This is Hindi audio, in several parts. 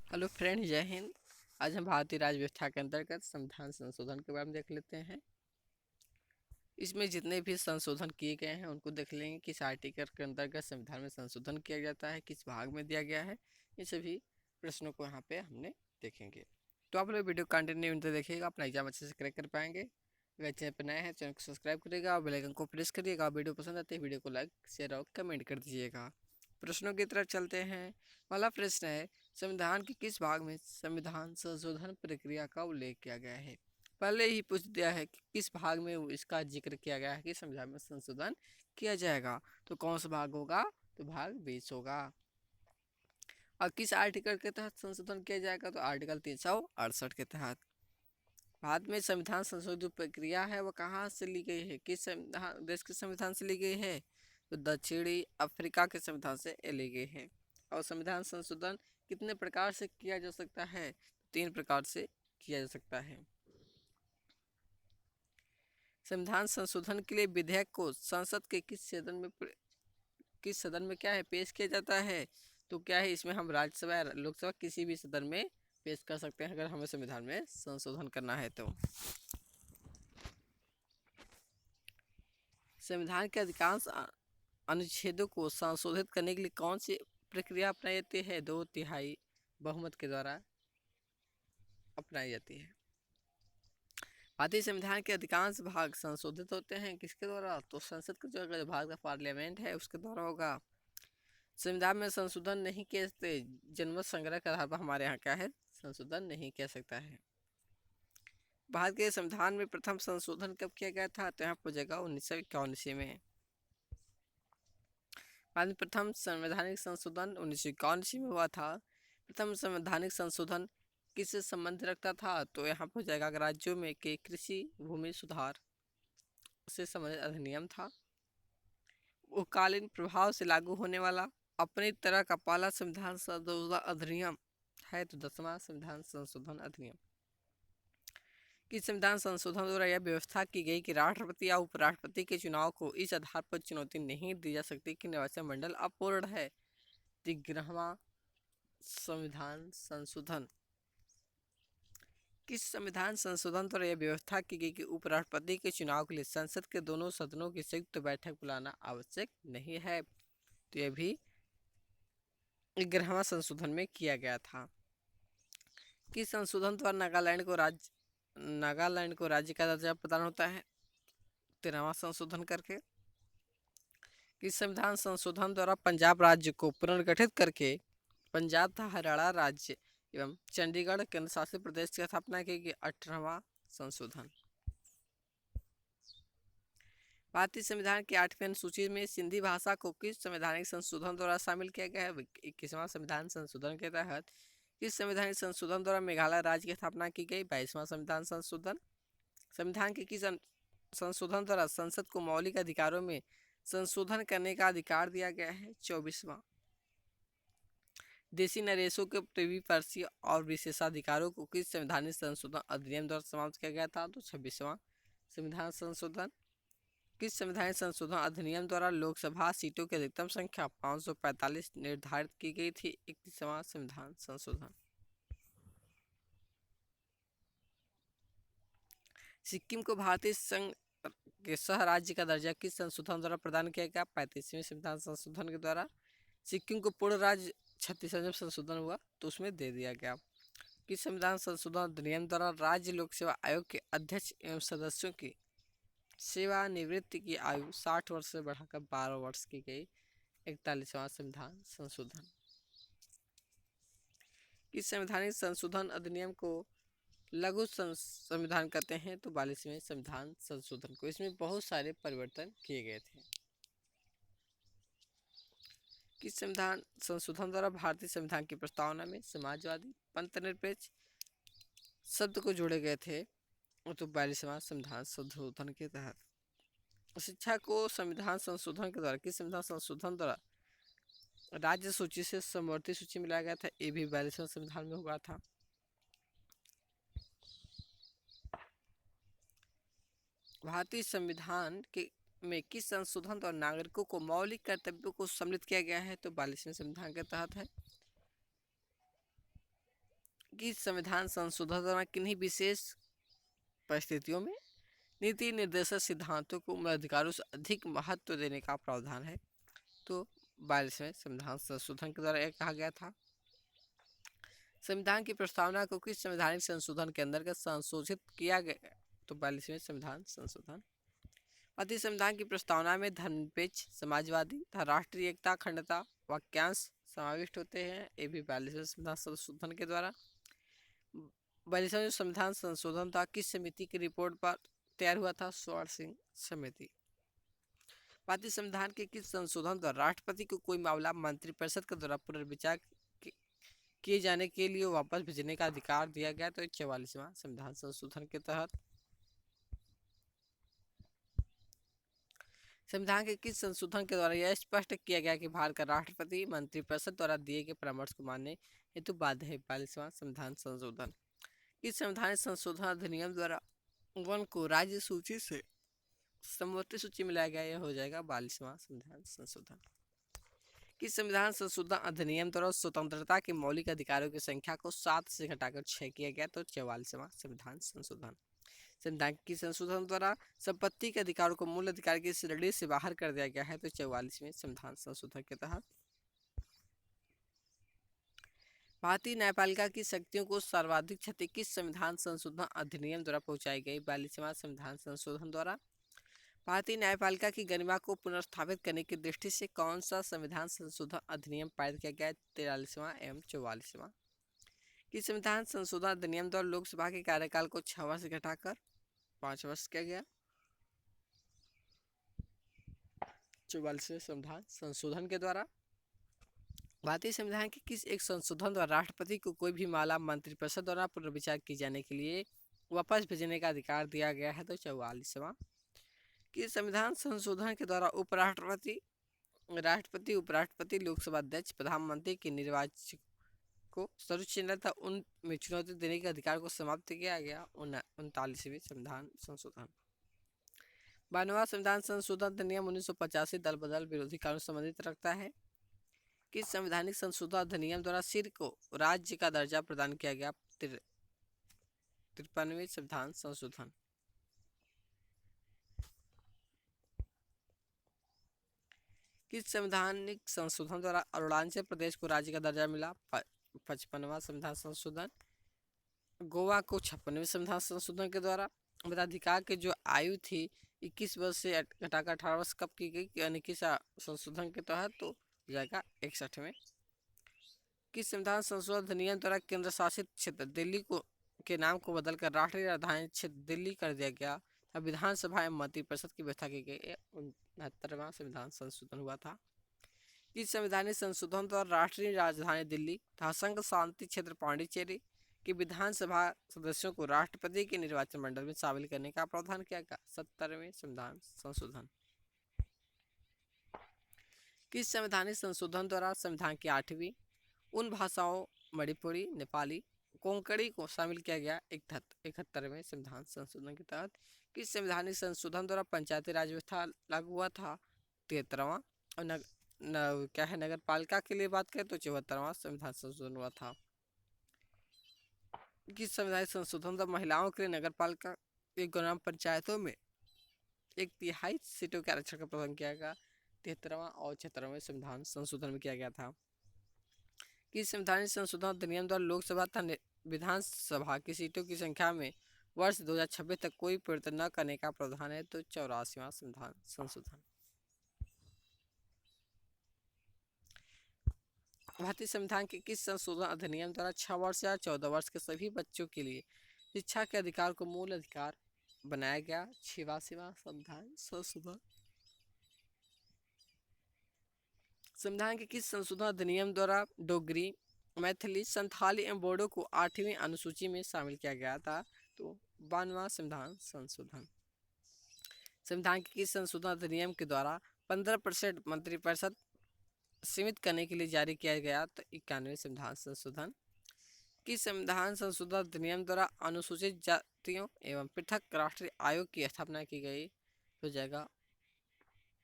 हेलो फ्रेंड, जय हिंद। आज हम भारतीय राज्य व्यवस्था के अंतर्गत संविधान संशोधन के बारे में देख लेते हैं। इसमें जितने भी संशोधन किए गए हैं उनको देख लेंगे। किस आर्टिकल के अंतर्गत संविधान में संशोधन किया जाता है, किस भाग में दिया गया है, इन सभी प्रश्नों को यहाँ पे हमने देखेंगे। तो आप लोग वीडियो कंटिन्यू तो देखिएगा, अपना एग्जाम अच्छे से क्रैक कर पाएंगे। अगर चैनल पर नए हैं चैनल को सब्सक्राइब करिएगा और बेल आइकन को प्रेस करिएगा। वीडियो पसंद आते हैं वीडियो को लाइक शेयर और कमेंट कर दीजिएगा। प्रश्नों की तरफ चलते हैं। पहला प्रश्न है, संविधान के किस भाग में संविधान संशोधन प्रक्रिया का उल्लेख किया गया है। पहले ही पूछ दिया है कि किस भाग में इसका जिक्र किया गया है कि संविधान में संशोधन किया जाएगा। तो कौन सा भाग होगा? तो भाग 20 होगा। और किस आर्टिकल के तहत संशोधन किया जाएगा? तो आर्टिकल 368 के तहत। भारत में संविधान संशोधन जो प्रक्रिया है वो कहाँ से ली गई है, किस देश के संविधान से ली गई है? तो दक्षिणी अफ्रीका के संविधान से ली गई है। और संविधान संशोधन कितने प्रकार से किया जा सकता है? 3 प्रकार से किया जा सकता है। संविधान संशोधन के लिए विधेयक को संसद के किस सदन में क्या है पेश किया जाता है? तो क्या है, इसमें हम राज्यसभा या लोकसभा किसी भी सदन में पेश कर सकते हैं अगर हमें संविधान में संशोधन करना है तो। संविधान के अधिकांश अनुच्छेदों को संशोधित करने के लिए कौन सी प्रक्रिया अपनाई जाती है? 2/3 बहुमत के द्वारा अपनाई जाती है। भारतीय संविधान के अधिकांश भाग संशोधित होते हैं किसके द्वारा? तो संसद का जो भाग का पार्लियामेंट है उसके द्वारा होगा। संविधान में संशोधन नहीं किए सकते, जनमत संग्रह के आधार पर हमारे यहाँ क्या है, संशोधन नहीं किया सकता है। भारत के संविधान में प्रथम संशोधन कब किया गया था? तो यहाँ पर जगह 1951 में। भारत में प्रथम संवैधानिक संशोधन 1951 में हुआ था। प्रथम संवैधानिक संशोधन किससे संबंध रखता था? तो यहाँ पर जाएगा राज्यों में के कृषि भूमि सुधार से संबंधित अधिनियम था। वो कालीन प्रभाव से लागू होने वाला अपनी तरह का पहला संविधान संशोधन अधिनियम है, तो 10वां संविधान संशोधन अधिनियम। कि संविधान संशोधन द्वारा यह व्यवस्था की गई कि राष्ट्रपति या उपराष्ट्रपति के चुनाव को इस आधार पर चुनौती नहीं दी जा सकती कि निर्वाचन मंडल अपूर्ण है। 13वां संविधान संशोधन। किस संविधान संशोधन द्वारा यह व्यवस्था की गई कि उपराष्ट्रपति के चुनाव के लिए संसद के दोनों सदनों की संयुक्त बैठक बुलाना आवश्यक नहीं है? तो यह भी 11वां संशोधन में किया गया था। किस संशोधन द्वारा नागालैंड को राज्य का दर्जा प्रदान होता है? 13वां संशोधन करके। किस संविधान संशोधन द्वारा पंजाब राज्य को पुनर्गठित करके पंजाब तथा हरियाणा राज्य एवं चंडीगढ़ केंद्र शासित प्रदेश की स्थापना की गई? 18वां संशोधन। भारतीय संविधान की 8वीं अनुसूची में सिंधी भाषा को किस संवैधानिक संशोधन द्वारा शामिल किया गया है? 21वां संविधान संशोधन के तहत। किस संवैधानिक संशोधन द्वारा मेघालय राज्य की स्थापना की गई? 22वां संविधान संशोधन। संविधान के किस संशोधन द्वारा संसद को मौलिक अधिकारों में संशोधन करने का अधिकार दिया गया है? 24वां। देशी नरेशों के प्रीवी और विशेषाधिकारों को किस संवैधानिक संशोधन अधिनियम द्वारा समाप्त किया गया था? तो 26वां संविधान संशोधन। किस संवैधानिक संशोधन अधिनियम द्वारा लोकसभा सीटों की अधिकतम संख्या 545 निर्धारित की गई थी? 31वां संविधान संशोधन। सिक्किम को भारतीय संघ के सह राज्य का दर्जा किस संशोधन द्वारा प्रदान किया गया? 35वें संविधान संशोधन के द्वारा। सिक्किम को पूर्ण राज्य 36वां जब संशोधन हुआ तो उसमें दे दिया गया। किस संविधान संशोधन अधिनियम द्वारा राज्य लोक सेवा आयोग के अध्यक्ष एवं सदस्यों की सेवानिवृत्ति की आयु 60 वर्ष से बढ़ाकर 12 वर्ष की गई? 41वां संविधान संशोधन। किस संवैधानिक संशोधन अधिनियम को लघु संविधान कहते हैं? तो 42वें संविधान संशोधन को। इसमें बहुत सारे परिवर्तन किए गए थे। किस संविधान संशोधन द्वारा भारतीय संविधान की प्रस्तावना में समाजवादी पंथनिरपेक्ष शब्द को जोड़े गए थे? तो 42वां संविधान संशोधन के तहत। शिक्षा को संविधान संशोधन के द्वारा किस संविधान संशोधन द्वारा राज्य सूची से समवर्ती सूची में लाया गया था? ये भी 42वें संविधान में हुआ था। भारतीय संविधान के में किस संशोधन द्वारा नागरिकों को मौलिक कर्तव्यों को सम्मिलित किया गया है? तो 42वें संविधान के तहत है। कि संविधान संशोधन द्वारा किन्हीं विशेष परिस्थितियों में नीति निर्देशक सिद्धांतों को मूल अधिकारों से अधिक महत्व देने का प्रावधान है। तो 42वें संविधान संशोधन के द्वारा यह कहा गया था। संविधान की प्रस्तावना को किस संवैधानिक संशोधन के अंतर्गत संशोधित किया गया? तो 42वें संविधान संशोधन। भारतीय संविधान की प्रस्तावना में धर्मनिरपेक्ष, समाजवादी तथा राष्ट्रीय एकता, अखंडता वाक्यांश समाविष्ट होते हैं। ये भी 42वें संविधान संशोधन के द्वारा। 42वें संविधान संशोधन था किस समिति की रिपोर्ट पर तैयार हुआ था? स्वर्ण सिंह समिति। भारतीय संविधान के किस संशोधन द्वारा राष्ट्रपति को कोई मामला मंत्रिपरिषद के द्वारा पुनर्विचार किए जाने के लिए वापस भेजने का अधिकार दिया गया? तो 44वां संविधान संशोधन के तहत। संविधान के किस संशोधन के द्वारा यह स्पष्ट किया गया कि भारत का राष्ट्रपति मंत्रिपरिषद द्वारा दिए गए परामर्श को मानने हेतु बाध्य है? 42वां संविधान संशोधन। किस संवैधानिक संशोधन अधिनियम द्वारा वन को राज्य सूची से समवर्ती सूची में लाया गया? यह हो जाएगा 42वां संविधान संशोधन। किस संविधान संशोधन अधिनियम द्वारा स्वतंत्रता के मौलिक अधिकारों की संख्या को 7 से घटाकर 6 किया गया? तो 44वां संविधान संशोधन। संविधान की संशोधन द्वारा संपत्ति के अधिकारों को मूल अधिकार की श्रेणी से बाहर कर दिया गया है? तो 44वें संविधान संशोधन के तहत। भारतीय न्यायपालिका की शक्तियों को सर्वाधिक क्षति किस संविधान संशोधन अधिनियम द्वारा पहुंचाई गई? 42वां संविधान संशोधन द्वारा। भारतीय न्यायपालिका की गरिमा को पुनर्स्थापित करने की दृष्टि से कौन सा संविधान संशोधन अधिनियम पारित किया गया? 43वां एवं 44वां। कि संविधान संशोधन अधिनियम द्वारा लोकसभा के कार्यकाल को 6 वर्ष घटाकर 5 वर्ष किया गया? 44वें संविधान संशोधन के द्वारा। भारतीय संविधान के किस एक संशोधन द्वारा राष्ट्रपति को कोई भी मामला मंत्रिपरिषद द्वारा पुनर्विचार किए जाने के लिए वापस भेजने का अधिकार दिया गया है? तो 44वां। कि संविधान संशोधन के द्वारा उपराष्ट्रपति, राष्ट्रपति, उपराष्ट्रपति, लोकसभा अध्यक्ष, प्रधानमंत्री के निर्वाचन को सर्वोच्च न्यायालय तथा उन में चुनौती देने के अधिकार को समाप्त किया गया? 39वें संविधान संशोधन। 92वां संविधान संशोधन अधिनियम 1985 दल बदल विरोधी कानून संबंधित रखता है? किस संवैधानिक संशोधन अधिनियम द्वारा सिर को राज्य का दर्जा प्रदान किया गया? 53वें संविधान संशोधन। किस संवैधानिक संशोधन द्वारा अरुणाचल प्रदेश को राज्य का दर्जा मिला? 55वां संविधान संशोधन। गोवा को 56वें संविधान संशोधन के द्वारा। मताधिकार की जो आयु थी 21 वर्ष से घटाकर 18 वर्ष कब की गई? यानी किस संशोधन के तहत? तो जाएगा 61वें। किस संविधान संशोधन अधिनियम द्वारा केंद्र शासित क्षेत्र दिल्ली को के नाम को बदलकर राष्ट्रीय राजधानी क्षेत्र दिल्ली कर दिया गया? विधानसभा एवं मंत्रिपरिषद की व्यवस्था की गई? 69वां संविधान संशोधन हुआ था। किस संवैधानिक संशोधन द्वारा राष्ट्रीय राजधानी दिल्ली तथा संघ शांति क्षेत्र पांडिचेरी की विधानसभा सदस्यों को राष्ट्रपति के निर्वाचन मंडल में शामिल करने का प्रावधान किया गया? 70वें संविधान संशोधन। किस संवैधानिक संशोधन द्वारा संविधान की 8वीं उन भाषाओं मणिपुरी, नेपाली, कोंकणी को शामिल किया गया? 71वें संविधान संशोधन के तहत। किस संवैधानिक संशोधन द्वारा पंचायती राज व्यवस्था लागू हुआ था? 73वां। और क्या है नगर पालिका के लिए बात करें तो 74वां संविधान संशोधन हुआ था। किस संवैधानिक संशोधन द्वारा महिलाओं के लिए नगर पालिका एक ग्राम पंचायतों में 1/3 सीटों के आरक्षण का प्रावधान किया गया? 73वां और 76वें संविधान संशोधन में किया गया था। किस संवैधानिक संशोधन अधिनियम द्वारा लोकसभा तथा विधानसभा की सीटों की संख्या में वर्ष 2026 तक कोई परिवर्तन न करने का प्रावधान है? तो 84वां संविधान संशोधन। भारतीय संविधान के किस संशोधन अधिनियम द्वारा 6 वर्ष या 14 वर्ष के सभी बच्चों के लिए शिक्षा के अधिकार को मूल अधिकार बनाया गया? 86वां संविधान संशोधन। संविधान के किस संशोधन अधिनियम द्वारा डोगरी, मैथिली, संथाली एवं बोडो को 8वीं अनुसूची में शामिल किया गया था? तो 92वां संविधान संशोधन। संविधान के किस संशोधन अधिनियम के द्वारा 15% मंत्रिपरिषद सीमित करने के लिए जारी किया गया? तो 91वें संविधान संशोधन। किस संविधान संशोधन अधिनियम द्वारा अनुसूचित जातियों एवं पृथक राष्ट्रीय आयोग की स्थापना की गई? हो जाएगा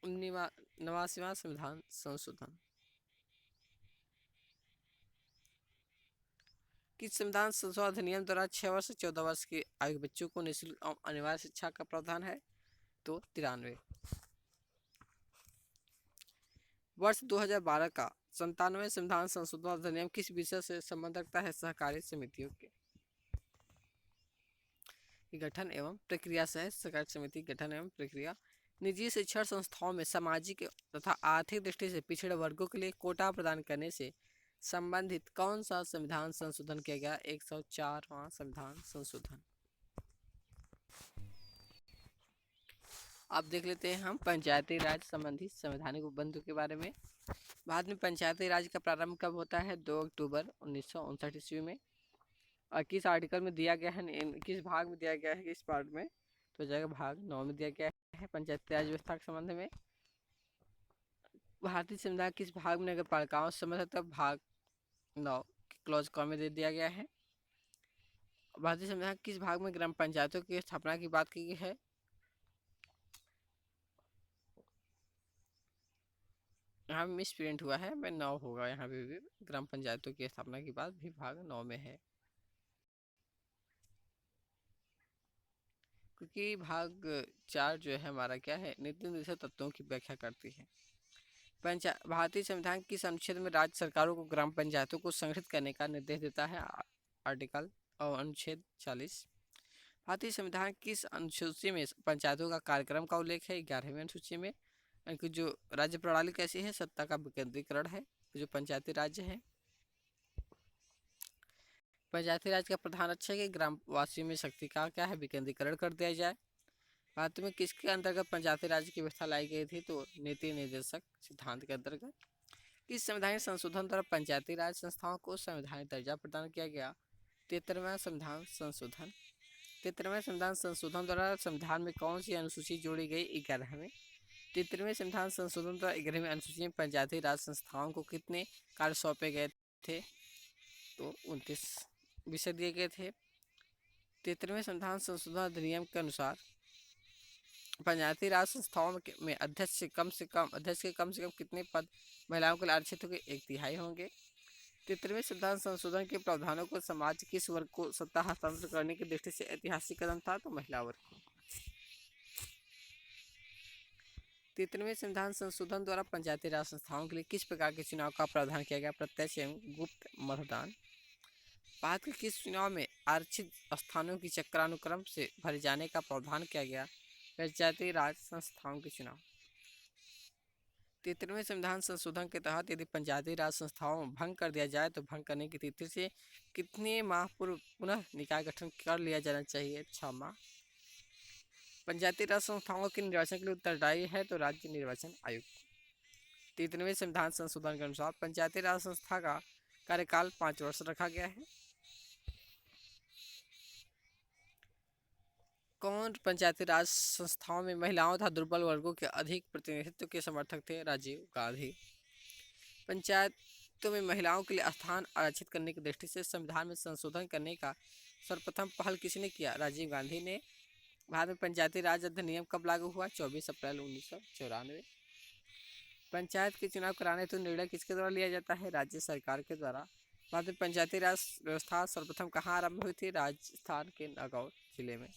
89वां संविधान संशोधन। कि संविधान संशोधन अधिनियम द्वारा 6 वर्ष से 14 वर्ष की आयु के बच्चों को निःशुल्क और अनिवार्य शिक्षा का प्रावधान है? तो 93। वर्ष 2012 का 97वें संविधान संशोधन अधिनियम किस विषय से संबंध रखता है? सहकारी समितियों के गठन एवं प्रक्रिया से। सहकारी समिति गठन एवं प्रक्रिया। निजी शिक्षण संस्थाओं में सामाजिक तथा आर्थिक दृष्टि से पिछड़े वर्गों के लिए कोटा प्रदान करने से संबंधित कौन सा संविधान संशोधन किया गया? 104वां संविधान संशोधन। अब देख लेते हैं हम पंचायती राज संबंधी संवैधानिक उपबंधों के बारे में। भारत में पंचायती राज का प्रारंभ कब होता है? 2 अक्टूबर 1959 ईस्वी में। और किस आर्टिकल में दिया गया है, किस भाग में दिया गया है, किस पार्ट में? तो जाएगा भाग 9 में दिया गया है पंचायती राज व्यवस्था के संबंध में। भारतीय संविधान किस भाग में नगर पालिकाओं से संबंध है? तब भाग 9 क्लॉज क में दे दिया गया है। भारतीय संविधान किस भाग में ग्राम पंचायतों की स्थापना की बात की गई है? यहाँ मिस प्रिंट हुआ है, मैं 9 होगा यहाँ पे भी। ग्राम पंचायतों की स्थापना की बात भी भाग 9 में है, क्योंकि भाग 4 जो है हमारा क्या है, नीति निर्देशक तत्वों की व्याख्या करती है। भारतीय संविधान किस अनुच्छेद में राज्य सरकारों को ग्राम पंचायतों को संगठित करने का निर्देश देता है? आर्टिकल और अनुच्छेद 40। भारतीय संविधान किस अनुसूची में पंचायतों का कार्यक्रम का उल्लेख है? 11वीं अनुसूची में। कि जो राज्य प्रणाली कैसी है? सत्ता का विकेंद्रीकरण है जो पंचायती राज्य है। पंचायती राज का प्रधान लक्ष्य है कि ग्रामवासियों में शक्ति का क्या है, विकेंद्रीकरण कर दिया जाए। भारत में किसके अंतर्गत पंचायती राज की व्यवस्था लाई गई थी? तो नीति निर्देशक सिद्धांत के अंतर्गत। किस संवैधानिक संशोधन द्वारा पंचायती राज संस्थाओं को संवैधानिक दर्जा प्रदान किया गया? 73वां संविधान संशोधन। 73वें संविधान संशोधन द्वारा संविधान में कौन सी अनुसूची जोड़ी गई? 11वीं। 73वें संविधान संशोधन द्वारा 11वीं अनुसूची में पंचायती राज संस्थाओं को कितने कार्य सौंपे गए थे? तो 29 विषय दिए गए थे। 73वें संविधान संशोधन अधिनियम के अनुसार पंचायती राज संस्थाओं में अध्यक्ष के कम से कम कितने पद महिलाओं के लिए आरक्षित होंगे? 1/3 होंगे। 73वें संविधान संशोधन के प्रावधानों को समाज किस वर्ग को सत्ता हस्तांतरण करने की दृष्टि से ऐतिहासिक कदम था? तो महिला वर्ग। 73वें संविधान संशोधन द्वारा पंचायती राज संस्थाओं के लिए किस प्रकार के चुनाव का प्रावधान किया गया? प्रत्यक्ष एवं गुप्त मतदान। भारत के किस चुनाव में आरक्षित स्थानों की चक्रानुक्रम से भरे जाने का प्रावधान किया गया? पंचायती राज संस्थाओं के चुनाव। 73वें संविधान संशोधन के तहत यदि पंचायती राज संस्थाओं भंग कर दिया जाए तो भंग करने की तिथि से कितने माह पूर्व पुनः निकाय गठन कर लिया जाना चाहिए? 6 माह। पंचायती राज संस्थाओं के निर्वाचन के लिए उत्तरदायी है तो राज्य निर्वाचन आयोग। 73वें संविधान संशोधन के अनुसार पंचायती राज संस्था का कार्यकाल 5 वर्ष रखा गया है। कौन पंचायती राज संस्थाओं में महिलाओं तथा दुर्बल वर्गों के अधिक प्रतिनिधित्व के समर्थक थे? राजीव गांधी। पंचायतों में महिलाओं के लिए स्थान आरक्षित करने की दृष्टि से संविधान में संशोधन करने का सर्वप्रथम पहल किसने किया? राजीव गांधी ने। भारत में पंचायती राज अधिनियम कब लागू हुआ? 24 अप्रैल 1994। पंचायत के चुनाव कराने तो निर्णय किसके द्वारा लिया जाता है? राज्य सरकार के द्वारा। भारत में पंचायती राज व्यवस्था सर्वप्रथम कहाँ आरंभ हुई थी? राजस्थान के नागौर जिले में।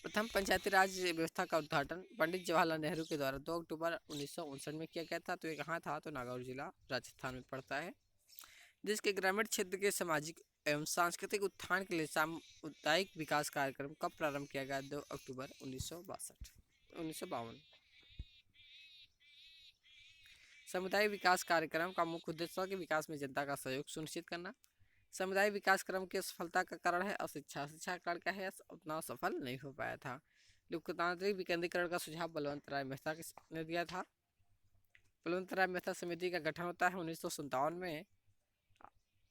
प्रथम पंचायती राज व्यवस्था का उद्घाटन पंडित जवाहरलाल नेहरू के द्वारा 2 अक्टूबर 1959 में किया गया था। तो ये कहाँ था? तो नागौर जिला राजस्थान में पड़ता है। देश के ग्रामीण क्षेत्र के सामाजिक एवं सांस्कृतिक उत्थान के लिए सामुदायिक विकास कार्यक्रम कब प्रारंभ किया गया? 2 अक्टूबर 1952। सामुदायिक विकास कार्यक्रम का मुख्य उद्देश्य के विकास में जनता का सहयोग सुनिश्चित करना। समुदाय विकास क्रम की असफलता का कारण है अशिक्षा। शिक्षा का कारण क्या है? उतना सफल नहीं हो पाया था। लोकतांत्रिक विकेंद्रीकरण का सुझाव बलवंत राय मेहता ने दिया था। बलवंत राय मेहता समिति का गठन होता है 1957 में।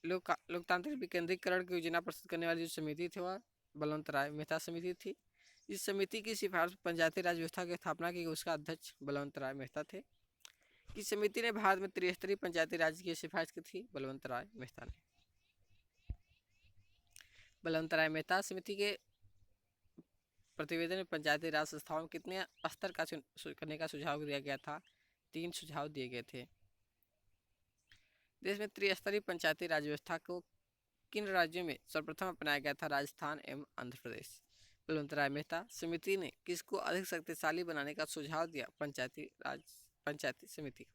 लोकतांत्रिक विकेंद्रीकरण की योजना प्रस्तुत करने वाली जो समिति थी वह बलवंत राय मेहता समिति थी। इस समिति की सिफारिश पंचायती राज व्यवस्था की स्थापना की, उसका अध्यक्ष बलवंत राय मेहता थे। इस समिति ने भारत में त्रिस्तरीय पंचायती राज की सिफारिश की थी बलवंत राय मेहता ने। बलवंत राय मेहता समिति के प्रतिवेदन में पंचायती राज संस्थाओं में कितने स्तर का करने का सुझाव दिया गया था? 3 सुझाव दिए गए थे। देश में त्रिस्तरीय पंचायती राज व्यवस्था को किन राज्यों में सर्वप्रथम अपनाया गया था? राजस्थान एवं आंध्र प्रदेश। बलवंत राय मेहता समिति ने किसको अधिक शक्तिशाली बनाने का सुझाव दिया? पंचायती समिति।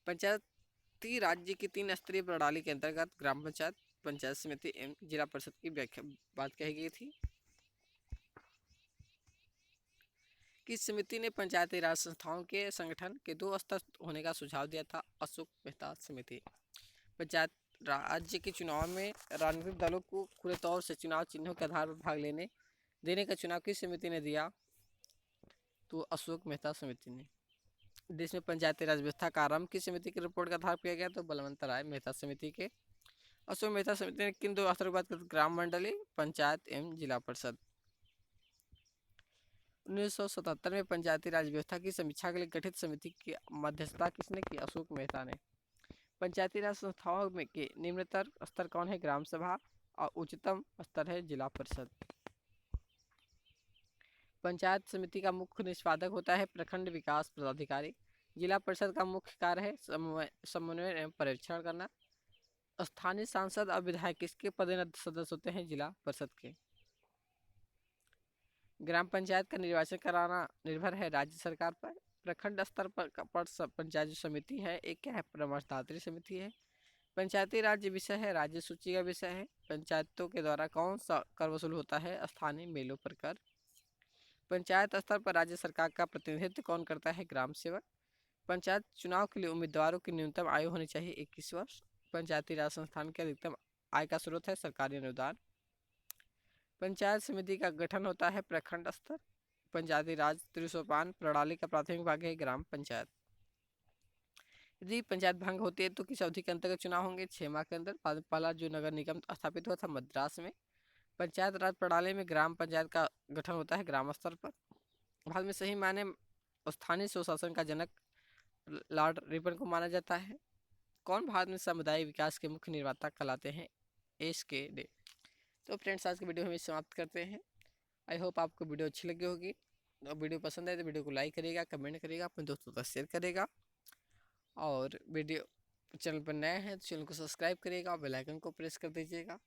पंचायती राज्य की 3 स्तरीय प्रणाली के अंतर्गत ग्राम पंचायत, पंचायत समिति एवं जिला परिषद की व्याख्या बात कही गई थी। किस समिति ने पंचायती राज संस्थाओं के संगठन के 2 स्तर होने का सुझाव दिया था? अशोक मेहता समिति। पंचायत राज्य के चुनाव में राजनीतिक दलों को खुले तौर से चुनाव चिन्हों के आधार पर भाग देने का चुनाव किस समिति ने दिया? तो अशोक मेहता समिति ने। देश में पंचायती राज व्यवस्था का आरंभ किस समिति की रिपोर्ट का आधार किया गया? तो बलवंत राय मेहता समिति के। अशोक मेहता समिति ने किन 2 स्तरों की बात की? ग्राम मंडली, पंचायत एवं जिला परिषद। 1977 में पंचायती राज व्यवस्था की समीक्षा के लिए गठित समिति की मध्यस्थता किसने की? अशोक मेहता ने। पंचायती राज संस्थाओं में के निम्नतर स्तर कौन है? ग्राम सभा और उच्चतम स्तर है जिला परिषद। पंचायत समिति का मुख्य निष्पादक होता है प्रखंड विकास पदाधिकारी। जिला परिषद का मुख्य कार्य है समन्वय एवं पर्यवेक्षण करना। स्थानीय सांसद और विधायक किसके पदोन्नत सदस्य होते हैं? जिला परिषद के। ग्राम पंचायत का निर्वाचन कराना निर्भर है राज्य सरकार पर। प्रखंड स्तर पर पंचायत जो समिति है एक क्या है? परामर्शदात्री समिति है। पंचायती राज्य विषय है, राज्य सूची का विषय है। पंचायतों के द्वारा कौन सा कर वसूल होता है? स्थानीय मेलों पर कर। पंचायत स्तर पर राज्य सरकार का प्रतिनिधित्व कौन करता है? ग्राम सेवक। पंचायत चुनाव के लिए उम्मीदवारों की न्यूनतम आयु होनी चाहिए 21 वर्ष। पंचायती राज संस्थान के अधिकतम आय का स्रोत है सरकारी अनुदान। पंचायत समिति का गठन होता है प्रखंड स्तर। पंचायती राज त्रिसोपान प्रणाली का प्राथमिक भाग है ग्राम पंचायत। यदि पंचायत भंग होती है तो किस अवधि के अंतर्गत चुनाव होंगे? 6 माह के अंदर। पहला जो नगर निगम स्थापित हुआ था मद्रास में। पंचायत राज प्रणाली में ग्राम पंचायत का गठन होता है ग्राम स्तर पर। भारत में सही मायने स्थानीय स्वशासन का जनक लॉर्ड रिपन को माना जाता है। कौन भारत में सामुदायिक विकास के मुख्य निर्माता कहलाते हैं? SK day. तो फ्रेंड्स आज की वीडियो हम समाप्त करते हैं। आई होप आपको वीडियो अच्छी लगी होगी। तो वीडियो पसंद आए तो वीडियो को लाइक करिएगा, कमेंट करिएगा, अपने दोस्तों तक शेयर करेगा और वीडियो चैनल पर नया है तो चैनल को सब्सक्राइब करिएगा, बेल आइकन को प्रेस कर दीजिएगा।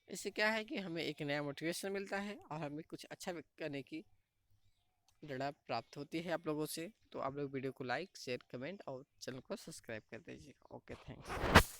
इससे क्या है कि हमें एक नया मोटिवेशन मिलता है और हमें कुछ अच्छा करने की प्रेरणा प्राप्त होती है आप लोगों से। तो आप लोग वीडियो को लाइक शेयर कमेंट और चैनल को सब्सक्राइब कर दीजिएगा। Okay, thanks.